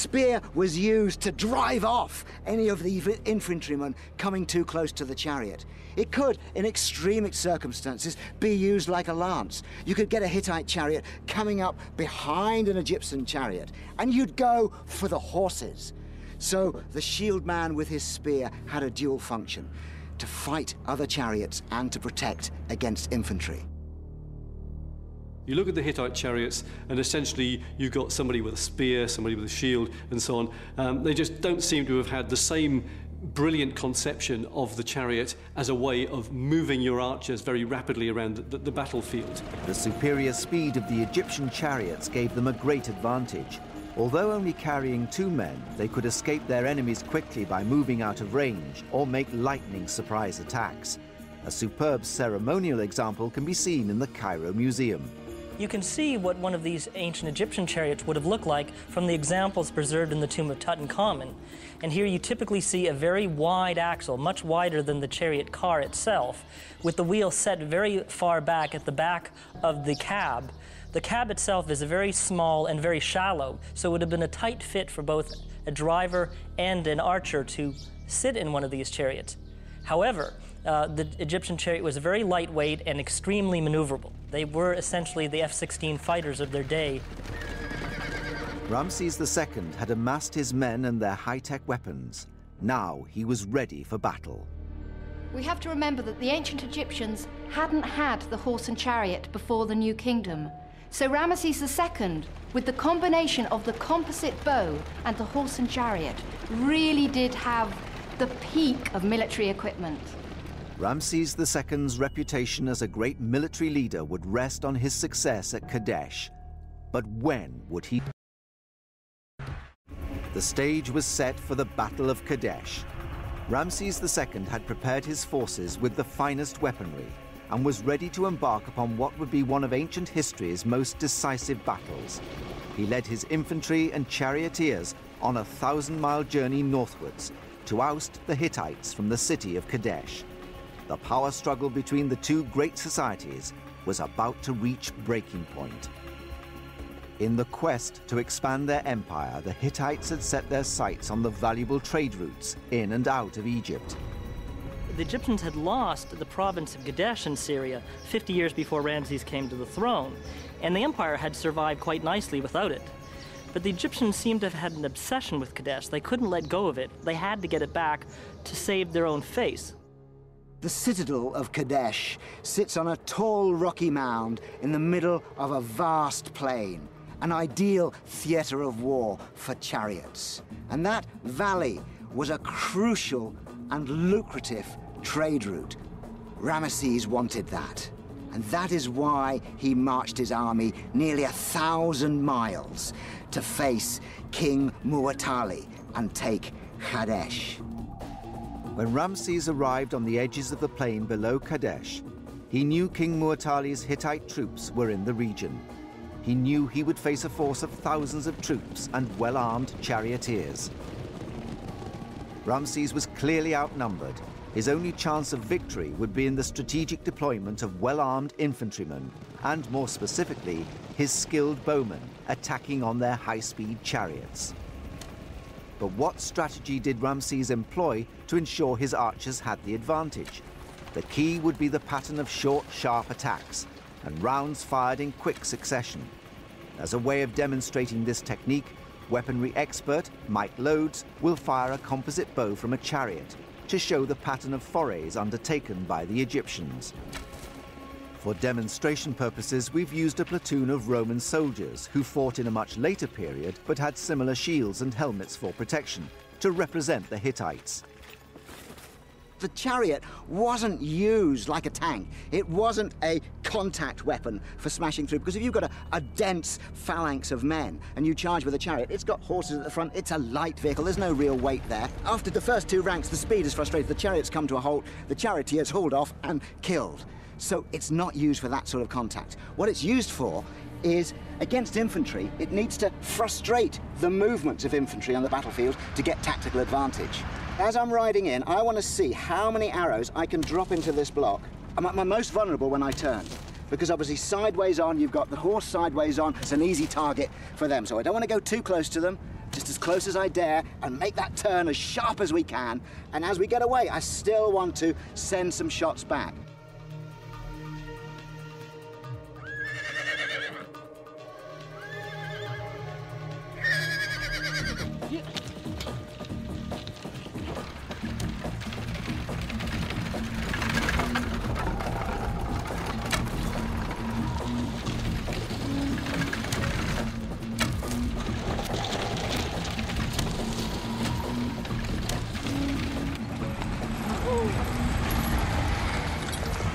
spear was used to drive off any of the infantrymen coming too close to the chariot. It could, in extreme circumstances, be used like a lance. You could get a Hittite chariot coming up behind an Egyptian chariot, and you'd go for the horses. So the shield man with his spear had a dual function: to fight other chariots and to protect against infantry. You look at the Hittite chariots, and essentially you've got somebody with a spear, somebody with a shield, and so on. They just don't seem to have had the same brilliant conception of the chariot as a way of moving your archers very rapidly around the battlefield. The superior speed of the Egyptian chariots gave them a great advantage. Although only carrying 2 men, they could escape their enemies quickly by moving out of range or make lightning surprise attacks. A superb ceremonial example can be seen in the Cairo Museum. You can see what one of these ancient Egyptian chariots would have looked like from the examples preserved in the tomb of Tutankhamun. And here you typically see a very wide axle, much wider than the chariot car itself, with the wheel set very far back at the back of the cab. The cab itself is very small and very shallow, so it would have been a tight fit for both a driver and an archer to sit in one of these chariots. However, the Egyptian chariot was very lightweight and extremely maneuverable. They were essentially the F-16 fighters of their day. Ramses II had amassed his men and their high-tech weapons. Now he was ready for battle. We have to remember that the ancient Egyptians hadn't had the horse and chariot before the New Kingdom. So Ramesses II, with the combination of the composite bow and the horse and chariot, really did have the peak of military equipment. Ramses II's reputation as a great military leader would rest on his success at Kadesh. But when would he? The stage was set for the Battle of Kadesh. Ramses II had prepared his forces with the finest weaponry and was ready to embark upon what would be one of ancient history's most decisive battles. He led his infantry and charioteers on a 1,000-mile journey northwards to oust the Hittites from the city of Kadesh. The power struggle between the two great societies was about to reach breaking point. In the quest to expand their empire, the Hittites had set their sights on the valuable trade routes in and out of Egypt. The Egyptians had lost the province of Kadesh in Syria 50 years before Ramses came to the throne, and the empire had survived quite nicely without it. But the Egyptians seemed to have had an obsession with Kadesh. They couldn't let go of it. They had to get it back to save their own face. The citadel of Kadesh sits on a tall rocky mound in the middle of a vast plain, an ideal theater of war for chariots. And that valley was a crucial and lucrative trade route. Ramesses wanted that. And that is why he marched his army nearly 1,000 miles to face King Muwatalli and take Kadesh. When Ramses arrived on the edges of the plain below Kadesh, he knew King Muwatalli's Hittite troops were in the region. He knew he would face a force of thousands of troops and well-armed charioteers. Ramses was clearly outnumbered. His only chance of victory would be in the strategic deployment of well-armed infantrymen, and more specifically, his skilled bowmen attacking on their high-speed chariots. But what strategy did Ramses employ to ensure his archers had the advantage? The key would be the pattern of short, sharp attacks, and rounds fired in quick succession. As a way of demonstrating this technique, weaponry expert Mike Loades will fire a composite bow from a chariot to show the pattern of forays undertaken by the Egyptians. For demonstration purposes, we've used a platoon of Roman soldiers who fought in a much later period but had similar shields and helmets for protection to represent the Hittites. The chariot wasn't used like a tank. It wasn't a contact weapon for smashing through, because if you've got a dense phalanx of men and you charge with a chariot, it's got horses at the front, it's a light vehicle, there's no real weight there. After the first 2 ranks, the speed is frustrated, the chariots come to a halt, the charioteers hauled off and killed. So it's not used for that sort of contact. What it's used for is, against infantry, it needs to frustrate the movements of infantry on the battlefield to get tactical advantage. As I'm riding in, I want to see how many arrows I can drop into this block. I'm most vulnerable when I turn, because obviously sideways on, you've got the horse sideways on, it's an easy target for them. So I don't want to go too close to them, just as close as I dare, and make that turn as sharp as we can. And as we get away, I still want to send some shots back.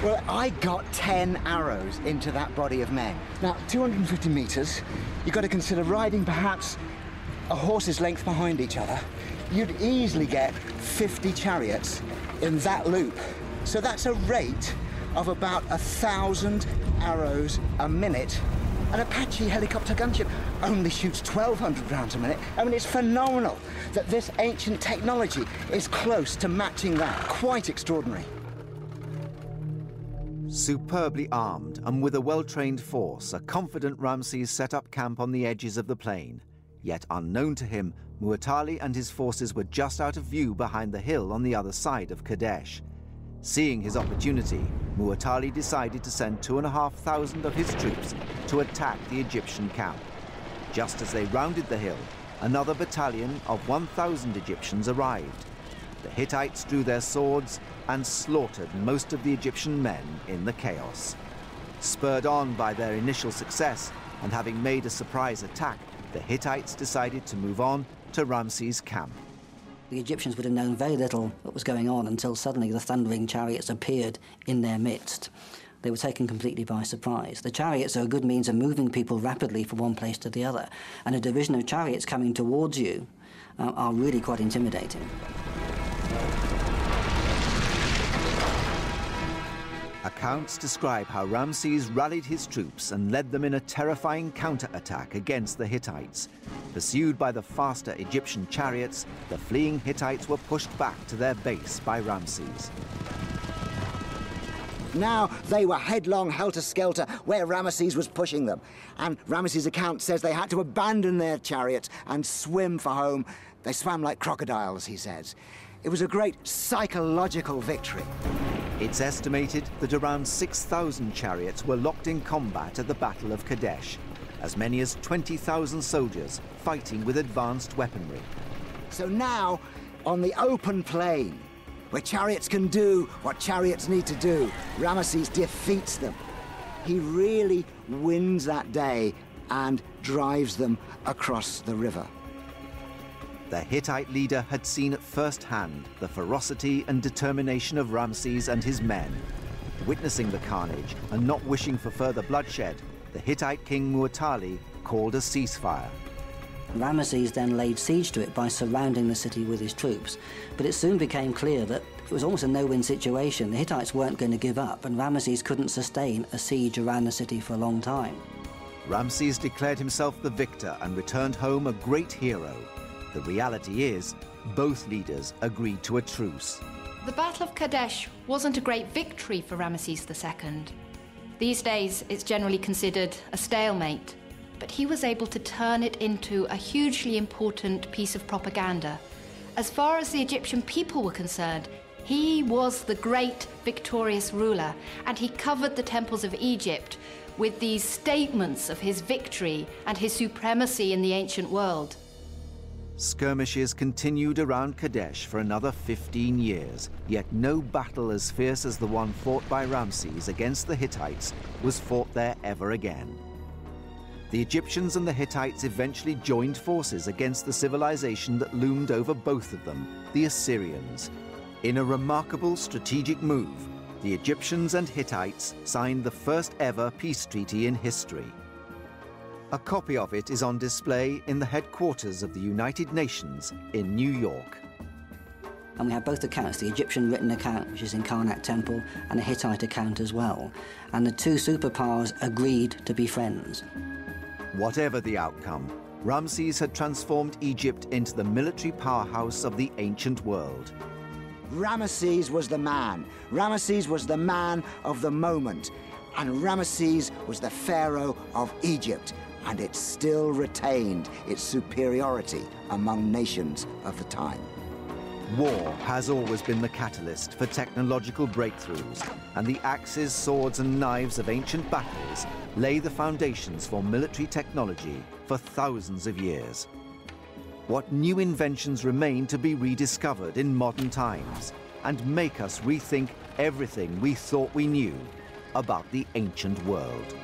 Well, I got 10 arrows into that body of men. Now, 250 meters, you've got to consider riding perhaps a horse's length behind each other. You'd easily get 50 chariots in that loop. So that's a rate of about 1,000 arrows a minute. An Apache helicopter gunship only shoots 1,200 rounds a minute. I mean, it's phenomenal that this ancient technology is close to matching that. Quite extraordinary. Superbly armed and with a well-trained force, a confident Ramses set up camp on the edges of the plain. Yet unknown to him, Muwatalli and his forces were just out of view behind the hill on the other side of Kadesh. Seeing his opportunity, Muwatalli decided to send 2,500 of his troops to attack the Egyptian camp. Just as they rounded the hill, another battalion of 1,000 Egyptians arrived. The Hittites drew their swords and slaughtered most of the Egyptian men in the chaos. Spurred on by their initial success and having made a surprise attack, the Hittites decided to move on to Ramses' camp. The Egyptians would have known very little what was going on until suddenly the thundering chariots appeared in their midst. They were taken completely by surprise. The chariots are a good means of moving people rapidly from one place to the other, and a division of chariots coming towards you are really quite intimidating. Accounts describe how Ramses rallied his troops and led them in a terrifying counterattack against the Hittites. Pursued by the faster Egyptian chariots, the fleeing Hittites were pushed back to their base by Ramses. Now they were headlong, helter-skelter, where Ramesses was pushing them. And Ramesses' account says they had to abandon their chariots and swim for home. They swam like crocodiles, he says. It was a great psychological victory. It's estimated that around 6,000 chariots were locked in combat at the Battle of Kadesh, as many as 20,000 soldiers fighting with advanced weaponry. So now, on the open plain, where chariots can do what chariots need to do, Ramesses defeats them. He really wins that day and drives them across the river. The Hittite leader had seen at first hand the ferocity and determination of Ramses and his men. Witnessing the carnage and not wishing for further bloodshed, the Hittite king Muwatalli called a ceasefire. Ramesses then laid siege to it by surrounding the city with his troops, but it soon became clear that it was almost a no-win situation. The Hittites weren't going to give up, and Ramesses couldn't sustain a siege around the city for a long time. Ramses declared himself the victor and returned home a great hero. The reality is, both leaders agreed to a truce. The Battle of Kadesh wasn't a great victory for Ramesses II. These days, it's generally considered a stalemate, but he was able to turn it into a hugely important piece of propaganda. As far as the Egyptian people were concerned, he was the great victorious ruler, and he covered the temples of Egypt with these statements of his victory and his supremacy in the ancient world. Skirmishes continued around Kadesh for another 15 years, yet no battle as fierce as the one fought by Ramses against the Hittites was fought there ever again. The Egyptians and the Hittites eventually joined forces against the civilization that loomed over both of them, the Assyrians. In a remarkable strategic move, the Egyptians and Hittites signed the first ever peace treaty in history. A copy of it is on display in the headquarters of the United Nations in New York. And we have both accounts, the Egyptian written account, which is in Karnak Temple, and a Hittite account as well. And the two superpowers agreed to be friends. Whatever the outcome, Ramses had transformed Egypt into the military powerhouse of the ancient world. Ramesses was the man. Ramesses was the man of the moment. And Ramesses was the pharaoh of Egypt. and it still retained its superiority among nations of the time. War has always been the catalyst for technological breakthroughs, and the axes, swords, and knives of ancient battles lay the foundations for military technology for thousands of years. What new inventions remain to be rediscovered in modern times and make us rethink everything we thought we knew about the ancient world?